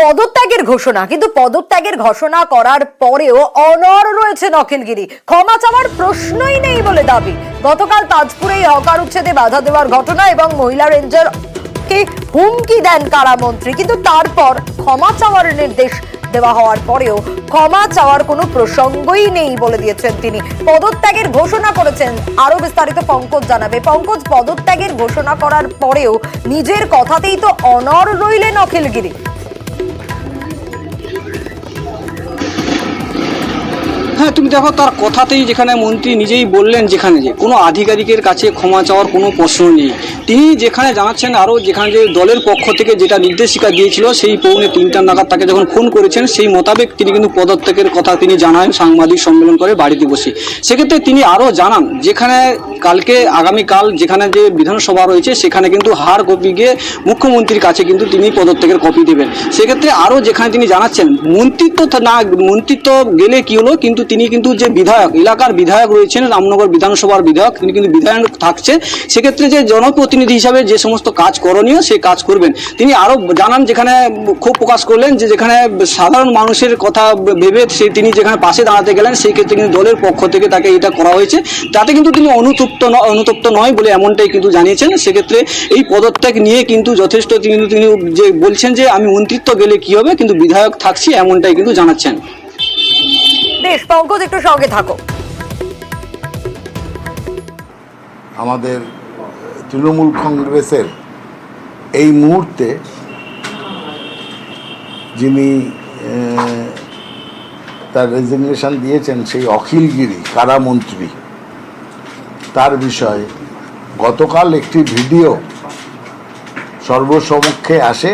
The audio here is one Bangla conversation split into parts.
পদত্যাগের ঘোষণা, কিন্তু পদত্যাগের ঘোষণা করার পরেও অনড় রয়েছে নখিলগিরি। ক্ষমা চাওয়ার প্রশ্নই নেই বলে দাবি। গতকাল তাজপুরে হকার উচ্ছেদে বাধা দেওয়ার ঘটনা এবং মহিলা রেঞ্জারকে হুমকি দেন কারামন্ত্রী, কিন্তু তারপর ক্ষমা চাওয়ার নির্দেশ দেওয়া হওয়ার পরেও ক্ষমা চাওয়ার কোনো প্রসঙ্গই নেই বলে দিয়েছেন তিনি। পদত্যাগের ঘোষণা করেছেন। আরো বিস্তারিত পঙ্কজ জানাবে। পঙ্কজ, পদত্যাগের ঘোষণা করার পরেও নিজের কথাতেই তো অনড় রইলেন নখিলগিরি। হ্যাঁ, তুমি দেখো তার কথাতেই যেখানে মন্ত্রী নিজেই বললেন যেখানে যে কোনো আধিকারিকের কাছে ক্ষমা চাওয়ার কোনো প্রশ্ন নেই। তিনি যেখানে জানাচ্ছেন আরও যেখানে যে দলের পক্ষ থেকে যেটা নির্দেশিকা দিয়েছিল সেই পৌনে 3টা নাগাদ তাকে যখন ফোন করেছেন সেই মোতাবেক তিনি কিন্তু পদত্যাগের কথা তিনি জানান সাংবাদিক সম্মেলন করে বাড়িতে বসে। সেক্ষেত্রে তিনি আরও জানান যেখানে আগামীকাল যেখানে যে বিধানসভা রয়েছে সেখানে কিন্তু হার কপি গিয়ে মুখ্যমন্ত্রীর কাছে কিন্তু তিনি পদত্যাগের কপি দেবেন। সেক্ষেত্রে আরও যেখানে তিনি জানাচ্ছেন মন্ত্রিত্ব গেলে কি হলো, কিন্তু তিনি কিন্তু যে বিধায়ক এলাকার বিধায়ক রয়েছেন রামনগর বিধানসভার বিধায়ক, তিনি কিন্তু বিধায়ক থাকছেন। সেক্ষেত্রে যে জনপ্রতিনিধি হিসাবে যে সমস্ত কাজ করণীয় সেই কাজ করবেন। তিনি আরও জানান যেখানে ক্ষোভ প্রকাশ করলেন যে যেখানে সাধারণ মানুষের কথা ভেবে তিনি যেখানে পাশে দাঁড়াতে গেলেন সেই ক্ষেত্রে কিন্তু দলের পক্ষ থেকে তাকে এটা করা হয়েছে, তাতে কিন্তু তিনি অনুতপ্ত নয় বলে এমনটাই কিন্তু জানিয়েছেন। সেক্ষেত্রে এই পদত্যাগ নিয়ে কিন্তু যথেষ্ট তিনি যে বলছেন যে আমি মন্ত্রিত্ব গেলে কি হবে কিন্তু বিধায়ক থাকছি, এমনটাই কিন্তু জানাচ্ছেন। বেশ পঙ্কজ, একটু সঙ্গে থাকো। আমাদের তৃণমূল কংগ্রেসের এই মুহূর্তে যিনি তার রেজিগনেশন দিয়েছেন সেই অখিলগিরি কারামন্ত্রী, তার বিষয়ে গতকাল একটি ভিডিও সর্বসমক্ষে আসে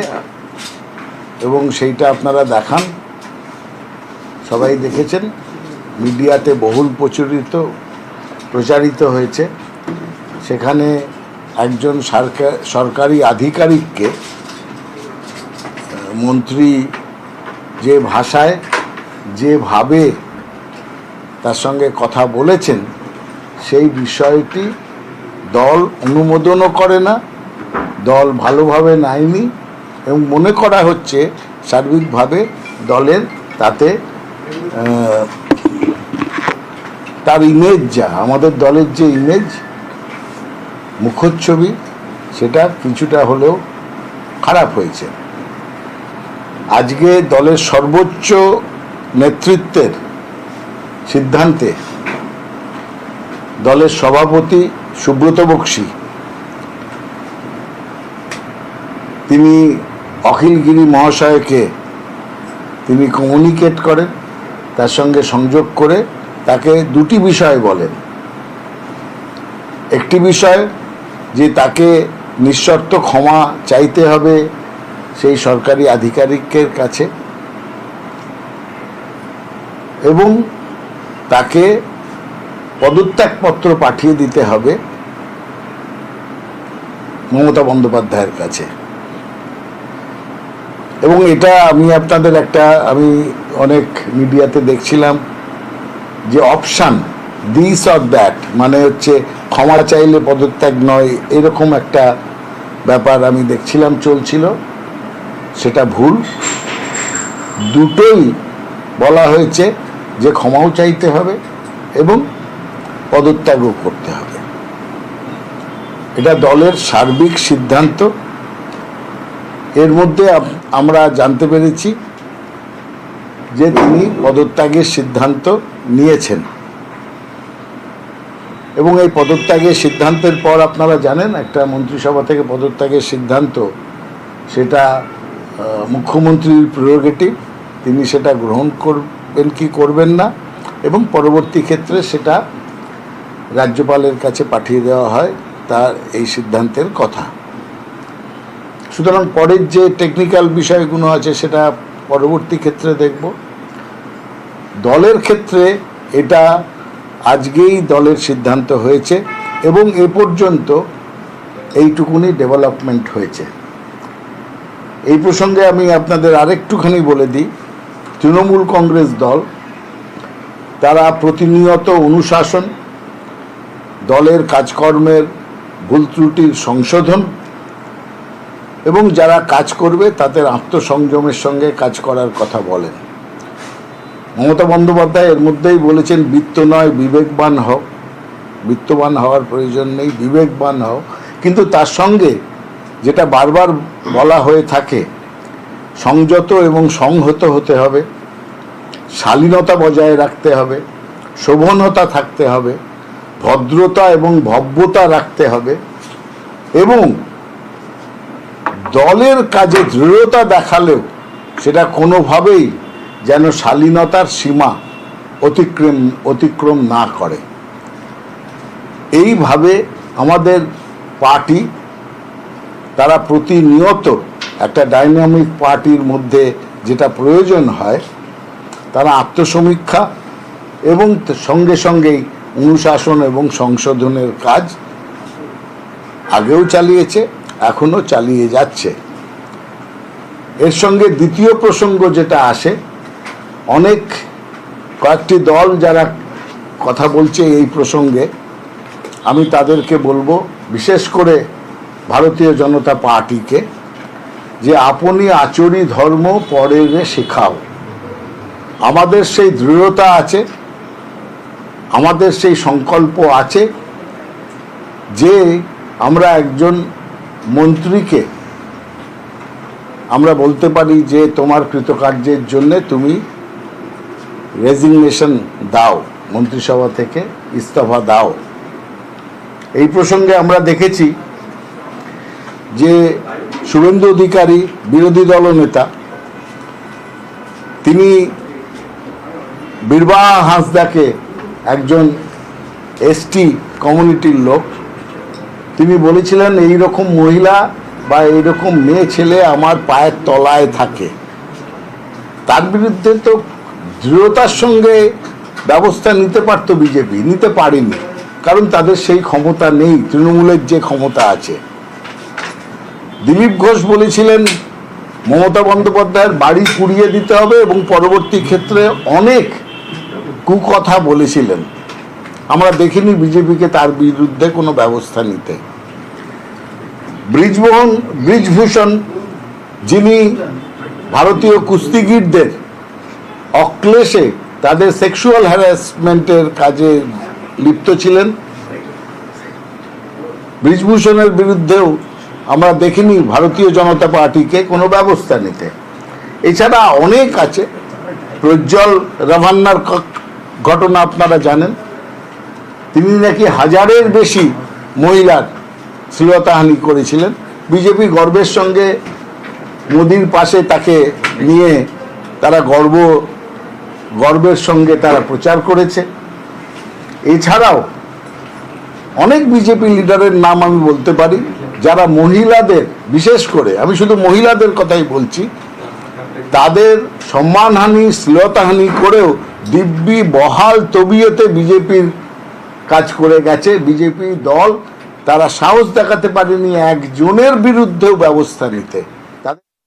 এবং সেইটা আপনারা দেখান, সবাই দেখেছেন, মিডিয়াতে বহুল প্রচারিত হয়েছে। সেখানে একজন সরকারি আধিকারিককে মন্ত্রী যে ভাষায় যেভাবে তার সঙ্গে কথা বলেছেন সেই বিষয়টি দল অনুমোদনও করে না, দল ভালোভাবে নেয়নি এবং মনে করা হচ্ছে সার্বিকভাবে দলের তাতে তার ইমেজ, যা আমাদের দলের যে ইমেজ মুখচ্ছবি, সেটা কিছুটা হলেও খারাপ হয়েছে। আজকে দলের সর্বোচ্চ নেতৃত্বের সিদ্ধান্তে দলের সভাপতি সুব্রত বক্সী তিনি অখিলগিরি মহাশয়কে তিনি কমিউনিকেট করেন, তার সঙ্গে সংযোগ করে তাকে দুটি বিষয় বলেন। একটি বিষয় যে তাকে নিঃশর্ত ক্ষমা চাইতে হবে সেই সরকারি আধিকারিকের কাছে এবং তাকে পদত্যাগপত্র পাঠিয়ে দিতে হবে মমতা বন্দ্যোপাধ্যায়ের কাছে। এবং এটা আমি আপনাদের আমি অনেক মিডিয়াতে দেখছিলাম যে অপশান দিস অর দ্যাট, মানে হচ্ছে ক্ষমা চাইলে পদত্যাগ নয়, এরকম একটা ব্যাপার আমি দেখছিলাম চলছিল। সেটা ভুল। দুটোই বলা হয়েছে যে ক্ষমাও চাইতে হবে এবং পদত্যাগও করতে হবে। এটা দলের সার্বিক সিদ্ধান্ত। এর মধ্যে আমরা জানতে পেরেছি যে তিনি পদত্যাগের সিদ্ধান্ত নিয়েছেন এবং এই পদত্যাগের সিদ্ধান্তের পর আপনারা জানেন একটা মন্ত্রিসভা থেকে পদত্যাগের সিদ্ধান্ত সেটা মুখ্যমন্ত্রীর প্রেরোগেটিভ, তিনি সেটা গ্রহণ করবেন কি করবেন না এবং পরবর্তী ক্ষেত্রে সেটা রাজ্যপালের কাছে পাঠিয়ে দেওয়া হয় তার এই সিদ্ধান্তের কথা। সুতরাং পরের যে টেকনিক্যাল বিষয়গুলো আছে সেটা পরবর্তী ক্ষেত্রে দেখব। দলের ক্ষেত্রে এটা আজকেই দলের সিদ্ধান্ত হয়েছে এবং এ পর্যন্ত এইটুকুনি ডেভেলপমেন্ট হয়েছে। এই প্রসঙ্গে আমি আপনাদের আরেকটুখানি বলে দিই, তৃণমূল কংগ্রেস দল তারা প্রতিনিয়ত অনুশাসন, দলের কাজকর্মের ভুল ত্রুটির সংশোধন এবং যারা কাজ করবে তাদের আত্মসংযমের সঙ্গে কাজ করার কথা বলেন। মমতা বন্দ্যোপাধ্যায় এর মধ্যেই বলেছেন, বিত্ত নয় বিবেকবান হও। বিত্তবান হওয়ার প্রয়োজন নেই, বিবেকবান হও। কিন্তু তার সঙ্গে যেটা বারবার বলা হয়ে থাকে, সংযত এবং সংহত হতে হবে, শালীনতা বজায় রাখতে হবে, শোভনতা থাকতে হবে, ভদ্রতা এবং ভব্যতা রাখতে হবে, এবং দলের কাজে দৃঢ়তা দেখালেও সেটা কোনোভাবেই যেন শালীনতার সীমা অতিক্রম না করে। এইভাবে আমাদের পার্টি, তারা প্রতিনিয়ত একটা ডাইনামিক পার্টির মধ্যে যেটা প্রয়োজন হয়, তারা আত্মসমীক্ষা এবং সঙ্গে সঙ্গেই অনুশাসন এবং সংশোধনের কাজ আগেও চালিয়েছে, এখনো চালিয়ে যাচ্ছে। এর সঙ্গে দ্বিতীয় প্রসঙ্গ যেটা আসে, কয়েকটি দল যারা কথা বলছে এই প্রসঙ্গে, আমি তাদেরকে বলবো, বিশেষ করে ভারতীয় জনতা পার্টিকে, যে আপনি আচরি ধর্ম পরের শেখাও। আমাদের সেই দৃঢ়তা আছে, আমাদের সেই সংকল্প আছে যে আমরা একজন মন্ত্রীকে আমরা বলতে পারি যে তোমার কৃতকার্যের জন্য তুমি রেজিগনেশন দাও, মন্ত্রিসভা থেকে ইস্তফা দাও। এই প্রসঙ্গে আমরা দেখেছি যে শুভেন্দু অধিকারী, বিরোধী দলনেতা, তিনি বীরবাহ হাঁসদাকে, একজন এসটি কমিউনিটির লোক, তিনি বলেছিলেন এই রকম মহিলা বা এইরকম মেয়ে ছেলে আমার পায়ের তলায় থাকে। তার বিরুদ্ধে তো দৃঢ়তার সঙ্গে ব্যবস্থা নিতে পারতো বিজেপি, নিতে পারেনি, কারণ তাদের সেই ক্ষমতা নেই, তৃণমূলের যে ক্ষমতা আছে। দিলীপ ঘোষ বলেছিলেন মমতা বন্দ্যোপাধ্যায়ের বাড়ি পুড়িয়ে দিতে হবে, এবং পরবর্তী ক্ষেত্রে অনেক কুকথা বলেছিলেন। আমরা দেখিনি বিজেপিকে তার বিরুদ্ধে কোনো ব্যবস্থা নিতে। ব্রিজভূষণ, যিনি ভারতীয় কুস্তিগিরদের অক্লেশে তাদের সেক্সুয়াল হ্যারাসমেন্টের কাজে লিপ্ত ছিলেন, ব্রিজভূষণের বিরুদ্ধেও আমরা দেখিনি ভারতীয় জনতা পার্টিকে কোনো ব্যবস্থা নিতে। এছাড়া অনেক আছে। প্রজ্জ্বল রাভান্নার ঘটনা আপনারা জানেন, তিনি নাকি 1000-এর বেশি মহিলার শ্লীলতাহানি করেছিলেন। বিজেপি গর্বের সঙ্গে মোদির পাশে তাকে নিয়ে তারা গর্বের সঙ্গে তারা প্রচার করেছে। এছাড়াও অনেক বিজেপি লিডারের নাম আমি বলতে পারি, যারা মহিলাদের, বিশেষ করে আমি শুধু মহিলাদের কথাই বলছি, তাদের সম্মানহানি, শ্লীলতাহানি করেও দিব্যি বহাল তবিয়তে বিজেপির কাজ করে গেছে। বিজেপি দল তারা সাহস দেখাতে পারেনি একজনের বিরুদ্ধেও ব্যবস্থা নিতে।